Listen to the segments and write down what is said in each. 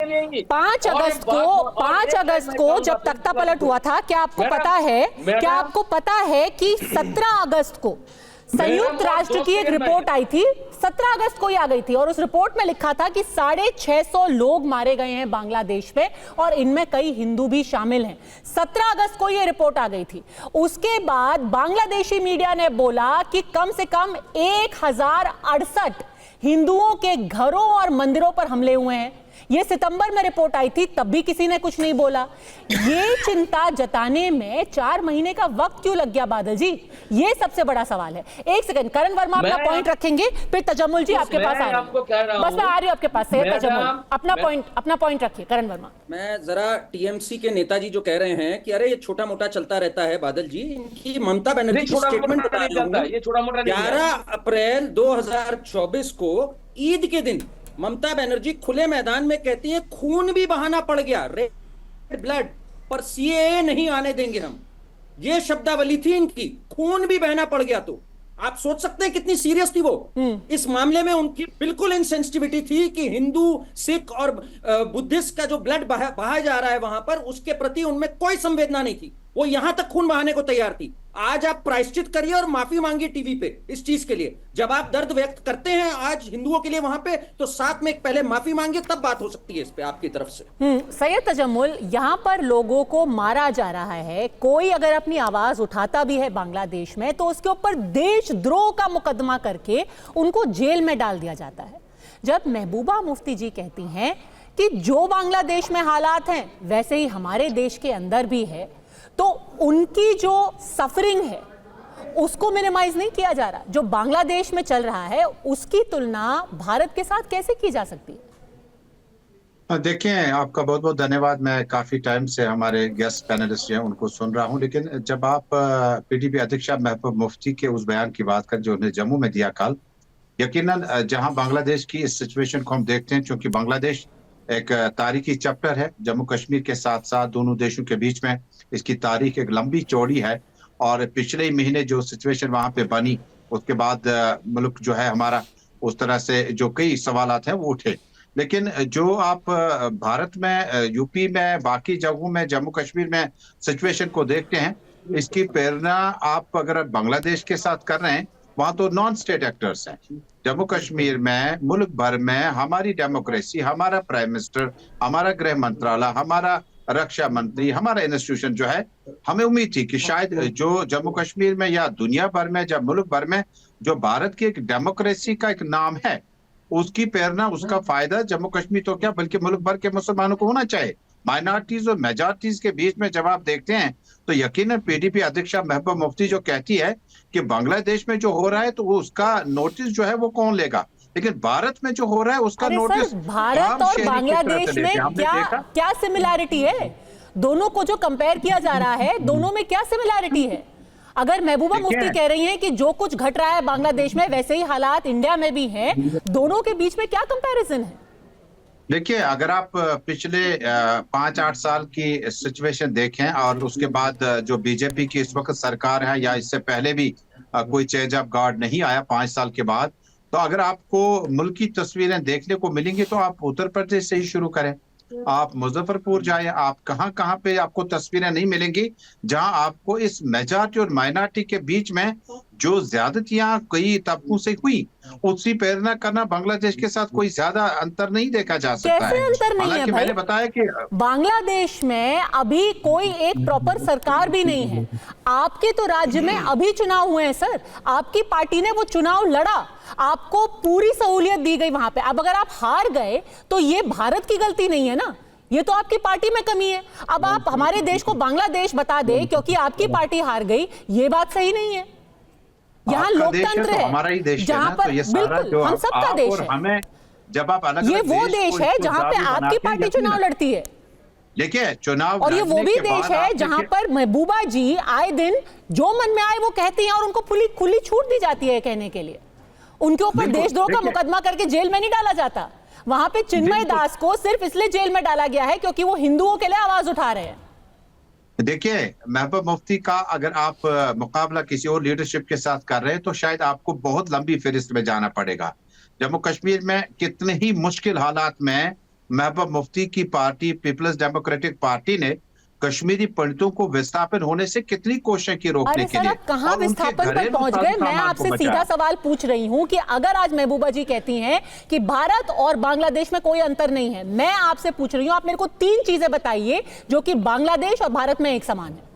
यही 5 अगस्त को जब तख्ता पलट हुआ था, क्या आपको पता है कि 17 अगस्त को संयुक्त राष्ट्र की एक रिपोर्ट आई थी, 17 अगस्त को ही आ गई थी, और उस रिपोर्ट में लिखा था कि 650 लोग मारे गए हैं बांग्लादेश में, और इनमें कई हिंदू भी शामिल हैं। 17 अगस्त को यह रिपोर्ट आ गई थी। उसके बाद बांग्लादेशी मीडिया ने बोला कि कम से कम 1068 हिंदुओं के घरों और मंदिरों पर हमले हुए हैं। ये सितंबर में रिपोर्ट आई थी, तब भी किसी ने कुछ नहीं बोला। ये चिंता जताने में 4 महीने का वक्त क्यों लग गया बादल जी? ये सबसे बड़ा सवाल है। एक सेकंड, करण वर्मा अपना पॉइंट रखेंगे, फिर तजम्मुल जी आपके पास आ रहे हैं। बस मैं आ रही हूं आपके पास से। तजम्मुल अपना पॉइंट रखिए। करण वर्मा, मैं जरा टीएमसी के नेताजी जो कह रहे हैं कि अरे ये छोटा मोटा चलता रहता है, बादल जी, इनकी ममता बनर्जी की स्टेटमेंट 11 अप्रैल 2024 को ईद के दिन ममता बनर्जी खुले मैदान में कहती है खून भी बहाना पड़ गया, रेड ब्लड, पर सीएए नहीं आने देंगे हम। ये शब्दावली थी इनकी, खून भी बहना पड़ गया। तो आप सोच सकते हैं कितनी सीरियस थी वो। इस मामले में उनकी बिल्कुल इनसेंसिटिविटी थी कि हिंदू, सिख और बुद्धिस्ट का जो ब्लड बहाया जा रहा है वहां पर, उसके प्रति उनमें कोई संवेदना नहीं थी। वो यहां तक खून बहाने को तैयार थी। आज आप प्रायश्चित करिए और माफी मांगिए टीवी पे इस चीज के लिए। जब आप दर्द व्यक्त करते हैं आज हिंदुओं के लिए वहां पे, तो साथ में एक पहले माफी मांगिए, तब बात हो सकती है इस पे आपकी तरफ से। सैयद तजम्मुल, यहां पर लोगों को मारा जा रहा है, कोई अगर अपनी आवाज उठाता भी है बांग्लादेश में तो उसके ऊपर देशद्रोह का मुकदमा करके उनको जेल में डाल दिया जाता है। जब महबूबा मुफ्ती जी कहती हैं कि जो बांग्लादेश में हालात हैं वैसे ही हमारे देश के अंदर भी है, तो उनकी जो सफरिंग है उसको मिनिमाइज नहीं किया जा रहा। जो बांग्लादेश में चल रहा है उसकी तुलना भारत के साथ कैसे की जा सकती है? देखिए, आपका बहुत बहुत धन्यवाद। मैं काफी टाइम से हमारे गेस्ट पैनलिस्ट हैं उनको सुन रहा हूं, लेकिन जब आप पीडीपी अध्यक्ष महबूबा मुफ्ती के उस बयान की बात कर जो उन्हें जम्मू में दिया कल, यकीनन जहां बांग्लादेश की इस सिचुएशन को हम देखते हैं, क्योंकि बांग्लादेश एक तारीखी चैप्टर है जम्मू कश्मीर के साथ साथ दोनों देशों के बीच में। इसकी तारीख एक लंबी चौड़ी है, और पिछले ही महीने जो सिचुएशन वहां पे बनी उसके बाद मुल्क जो है हमारा, उस तरह से जो कई सवालात हैं वो उठे। लेकिन जो आप भारत में, यूपी में, बाकी जगहों में, जम्मू कश्मीर में सिचुएशन को देखते हैं, इसकी प्रेरणा आप अगर बांग्लादेश के साथ कर रहे हैं, वहां तो नॉन स्टेट एक्टर्स हैं। जम्मू कश्मीर में, मुल्क भर में हमारी डेमोक्रेसी, हमारा प्राइम मिनिस्टर, हमारा गृह मंत्रालय, हमारा रक्षा मंत्री, हमारा इंस्टीट्यूशन जो है, हमें उम्मीद थी कि शायद जो जम्मू कश्मीर में या दुनिया भर में, जब मुल्क भर में जो भारत की एक डेमोक्रेसी का एक नाम है, उसकी प्रेरणा, उसका फायदा जम्मू कश्मीर तो क्या बल्कि मुल्क भर के मुसलमानों को होना चाहिए। माइनॉरिटीज और मेजॉरिटीज के बीच में जब आप देखते हैं तो यकीनन पीडीपी अध्यक्ष महबूबा मुफ्ती जो कहती है कि बांग्लादेश में जो हो रहा है तो वो उसका नोटिस जो है वो कौन लेगा, लेकिन भारत में जो हो रहा है उसका नोटिस भारत और बांग्लादेश में क्या सिमिलैरिटी है? दोनों को जो कंपेयर किया जा रहा है, दोनों में क्या सिमिलैरिटी है? अगर महबूबा मुफ्ती कह रही हैं कि जो कुछ घट रहा है बांग्लादेश में वैसे ही हालात इंडिया में भी हैं, दोनों के बीच में क्या कंपैरिजन है? देखिए, अगर आप पिछले 5-8 साल की सिचुएशन देखें और उसके बाद जो बीजेपी की इस वक्त सरकार है, या इससे पहले भी कोई चेंज ऑफ गार्ड नहीं आया 5 साल के बाद, तो अगर आपको मुल्क की तस्वीरें देखने को मिलेंगी तो आप उत्तर प्रदेश से ही शुरू करें। आप मुजफ्फरपुर जाएं, आप कहां पे आपको तस्वीरें नहीं मिलेंगी जहां आपको इस मेजॉरिटी और माइनॉरिटी के बीच में जो ज्यादतियां कई तबकों से हुई, उसकी प्रेरणा करना बांग्लादेश के साथ कोई ज्यादा अंतर नहीं देखा जा सकता है। अंतर नहीं है भाई? मैंने बताया कि बांग्लादेश में अभी कोई एक प्रॉपर सरकार भी नहीं है। आपके तो राज्य में अभी चुनाव हुए हैं सर, आपकी पार्टी ने वो चुनाव लड़ा, आपको पूरी सहूलियत दी गई वहां पे। अब अगर आप हार गए तो ये भारत की गलती नहीं है ना, ये तो आपकी पार्टी में कमी है। अब आप हमारे देश को बांग्लादेश बता दे क्योंकि आपकी पार्टी हार गई, ये बात सही नहीं है। यहाँ लोकतंत्र है, हमारा ही देश जहाँ पर बिल्कुल हम सबका देश है। हमें जब आप अलग, ये वो देश है जहाँ पे आपकी पार्टी चुनाव लड़ती है। देखिए, चुनाव, और ये वो भी देश है जहाँ पर महबूबा जी आए दिन जो मन में आए वो कहती हैं और उनको खुली छूट दी जाती है कहने के लिए। उनके ऊपर देशद्रोह का मुकदमा करके जेल में नहीं डाला जाता। वहां पे चिन्मय दास को सिर्फ इसलिए जेल में डाला गया है क्योंकि वो हिंदुओं के लिए आवाज उठा रहे हैं। देखिए, महबूबा मुफ्ती का अगर आप मुकाबला किसी और लीडरशिप के साथ कर रहे हैं तो शायद आपको बहुत लंबी फहरिस्त में जाना पड़ेगा। जम्मू कश्मीर में कितने ही मुश्किल हालात में महबूब मुफ्ती की पार्टी पीपल्स डेमोक्रेटिक पार्टी ने कश्मीरी पंडितों को विस्थापन होने से कितनी कोशिशें की रोकने के लिए, कहां विस्थापन पर पहुंच गए? मैं आपसे सीधा सवाल पूछ रही हूं कि अगर आज महबूबा जी कहती हैं कि भारत और बांग्लादेश में कोई अंतर नहीं है, मैं आपसे पूछ रही हूं, आप मेरे को 3 चीजें बताइए जो कि बांग्लादेश और भारत में एक समान है।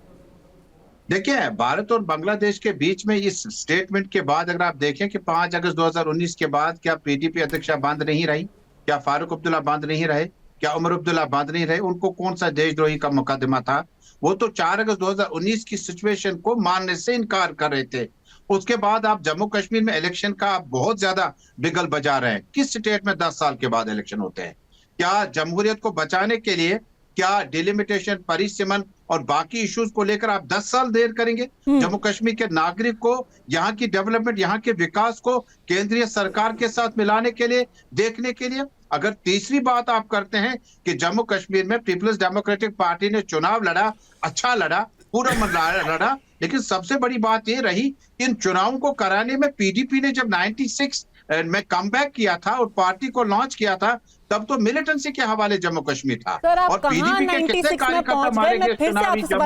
देखिए, भारत और बांग्लादेश के बीच में इस स्टेटमेंट के बाद अगर आप देखें कि 5 अगस्त 2019 के बाद क्या पीडीपी अध्यक्षा बंद नहीं रही, क्या फारूक अब्दुल्ला बंद नहीं रहे, क्या उमर अब्दुल्ला बंद नहीं रहे, उनको कौन सा देशद्रोही का मुकदमा था? वो तो 4 अगस्त 2019 की सिचुएशन को मानने से इनकार कर रहे थे। उसके बाद आप जम्मू कश्मीर में इलेक्शन का बहुत ज्यादा बिगल बजा रहे हैं। किस स्टेट में 10 साल के बाद इलेक्शन होते हैं? क्या जमहूरियत को बचाने के लिए क्या डिलिमिटेशन, परिसीमन और बाकी इश्यूज को लेकर आप 10 साल देर करेंगे? जम्मू कश्मीर के नागरिक को, यहाँ की डेवलपमेंट, यहाँ के विकास को केंद्रीय सरकार के साथ मिलाने के लिए, देखने के लिए? अगर तीसरी बात आप करते हैं कि जम्मू कश्मीर में पीपल्स डेमोक्रेटिक पार्टी ने चुनाव लड़ा, अच्छा लड़ा, पूरा मन लड़ा, लेकिन सबसे बड़ी बात ये रही, इन चुनावों को कराने में पीडीपी ने जब 96 में कमबैक किया था और पार्टी को लॉन्च किया था, तब तो मिलिटेंसी के हवाले जम्मू कश्मीर था। सर, आप और कहां पीडीपी के कितने 96 में कार्यकर्ता पहुंच गए? मारे मैं गए फिर से चुनावी आपसे सवाल